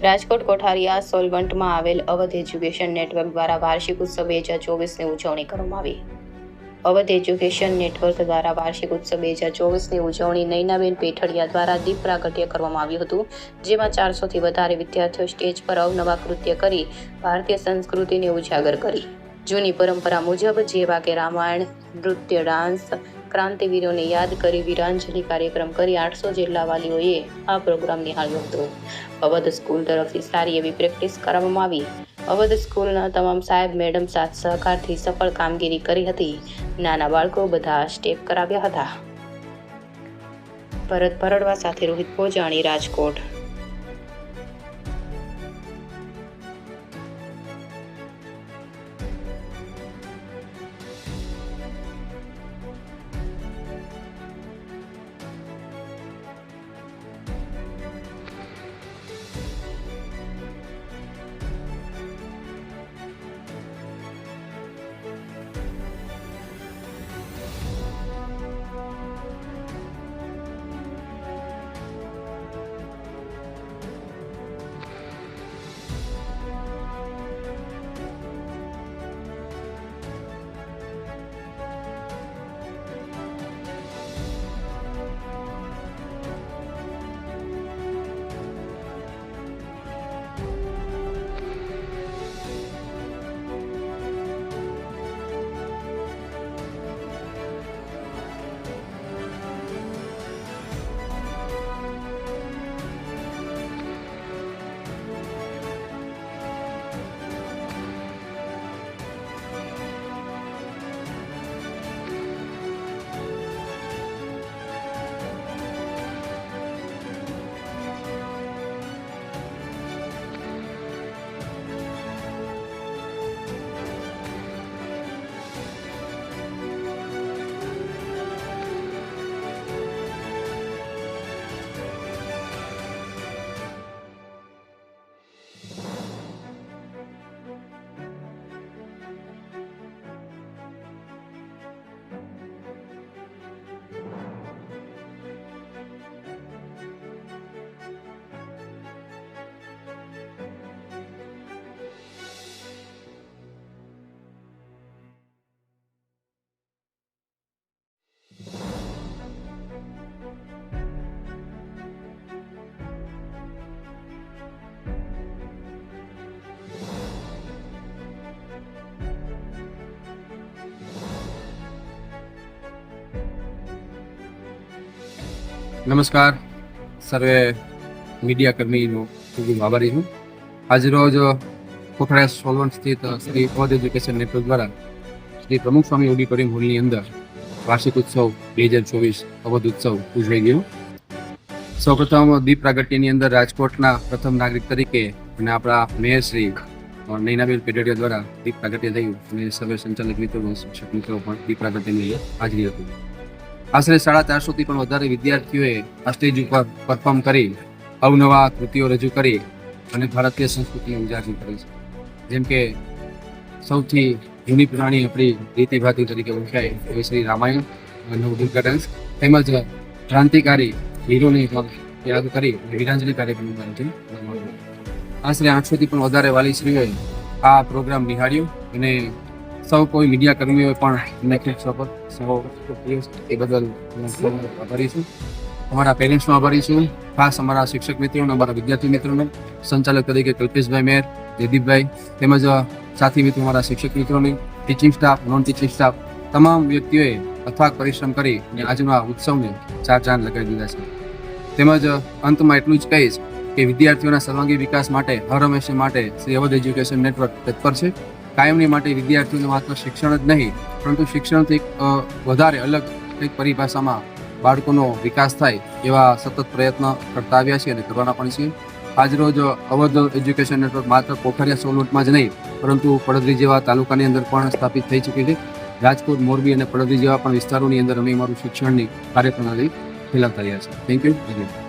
રાજકોટ કોઠારિયા સોલવંટમાં આવેલ Awadh education network દ્વારા વાર્ષિક ઉત્સવ 2024ની ઉજવણી કરવામાં આવી. અવધ એજ્યુકેશન નેટવર્ક દ્વારા વાર્ષિક ઉત્સવ 2024ની ઉજવણી નૈનાબેન પેઠળિયા દ્વારા દીપ પ્રાગટ્ય કરવામાં આવ્યું હતું, જેમાં 400થી વધારે વિદ્યાર્થીઓ સ્ટેજ પર અવનવા કૃત્ય કરી ભારતીય સંસ્કૃતિને ઉજાગર કરી. જૂની પરંપરા મુજબ જેવા કે રામાયણ, નૃત્ય, ડાન્સ, ક્રાંતિવીરોને યાદ કરી વીરાંજલિ કાર્યક્રમ કરી 800 જેટલા વાલીઓએ આ પ્રોગ્રામ નિહાળ્યો હતો. અવધ સ્કૂલ તરફથી સારી એવી પ્રેક્ટિસ કરવામાં આવી. અવધ સ્કૂલના તમામ સાહેબ મેડમ સાથ સહકારથી સફળ કામગીરી કરી હતી. નાના બાળકો બધા સ્ટેપ કરાવ્યા હતા. ભરત ભરડવા સાથે રોહિત પોજાણી, રાજકોટ. નમસ્કાર, સર્વે મીડિયા કર્મીનો ખૂબ આભારી છું. આજરોજ કોઠારિયા સોલવંટ સ્થિત શ્રી અવધ એજ્યુકેશન નેટવર્ક દ્વારા શ્રી પ્રમુખ સ્વામી ઓડિટોરિયમ હોલની અંદર વાર્ષિક ઉત્સવ 2024 અવધ ઉત્સવ ઉજવાઈ ગયો. સૌપ્રથમ દીપ પ્રાગટ્યની અંદર રાજકોટના પ્રથમ નાગરિક તરીકે અને આપણા મેયર શ્રી નૈનાબેન પેઠળિયા દ્વારા દીપ પ્રાગટ્ય થયું અને સર્વે સંચાલક મિત્રો, શિક્ષક મિત્રો પણ દીપ પ્રાગટ્યની હાજરી હતી. આશરે 450થી પણ વધારે વિદ્યાર્થીઓએ આ સ્ટેજ ઉપર પરફોર્મ કરી અવનવા કૃતિઓ રજૂ કરી અને ભારતીય સંસ્કૃતિને ઉજાગર કરી છે. જેમ કે સૌથી જૂની પુરાણી આપણી રીતિ ભાતી તરીકે ઓળખાય એવી શ્રી રામાયણ, નવદુર્ગા ડાન્સ તેમજ ક્રાંતિકારી હીરોને યાદ કરી વીરાંજલિ કાર્યક્રમ આશરે 800થી પણ વધારે વાલીશ્રીઓએ આ પ્રોગ્રામ નિહાળ્યો અને સૌ કોઈ મીડિયા કર્મીઓએ પણ ખૂબ સપોર્ટ એ બદલ આભારી છું. અમારા પેરેન્ટ્સનો આભારી છું. ખાસ અમારા શિક્ષક મિત્રોને, અમારા વિદ્યાર્થી મિત્રોને, સંચાલક તરીકે કલ્પેશભાઈ મેર, જયદીપભાઈ તેમજ સાથી મિત્રો, અમારા શિક્ષક મિત્રોને, teaching staff, non teaching staff, તમામ વ્યક્તિઓએ અથાગ પરિશ્રમ કરી અને આજના ઉત્સવને ચાર ચાંદ લગાવી દીધા છે. તેમજ અંતમાં એટલું જ કહીશ કે વિદ્યાર્થીઓના સર્વાંગી વિકાસ માટે હર હંમેશા માટે શ્રી અવધ એજ્યુકેશન નેટવર્ક તત્પર છે. કાયમની માટે વિદ્યાર્થીઓને માત્ર શિક્ષણ જ નહીં, પરંતુ શિક્ષણથી વધારે અલગ કંઈક પરિભાષામાં બાળકોનો વિકાસ થાય એવા સતત પ્રયત્ન કરતા આવ્યા છીએ અને કરવાના પણ છીએ. આજરોજ અવધ એજ્યુકેશન નેટવર્ક માત્ર કોઠારિયા સોલવંટમાં જ નહીં, પરંતુ પડદરી જેવા તાલુકાની અંદર પણ સ્થાપિત થઈ ચૂકી છે. રાજકોટ, મોરબી અને પડદરી જેવા પણ વિસ્તારોની અંદર અમે અમારું શિક્ષણની કાર્યપ્રણાલી ફેલાવતા રહ્યા છીએ. Thank you.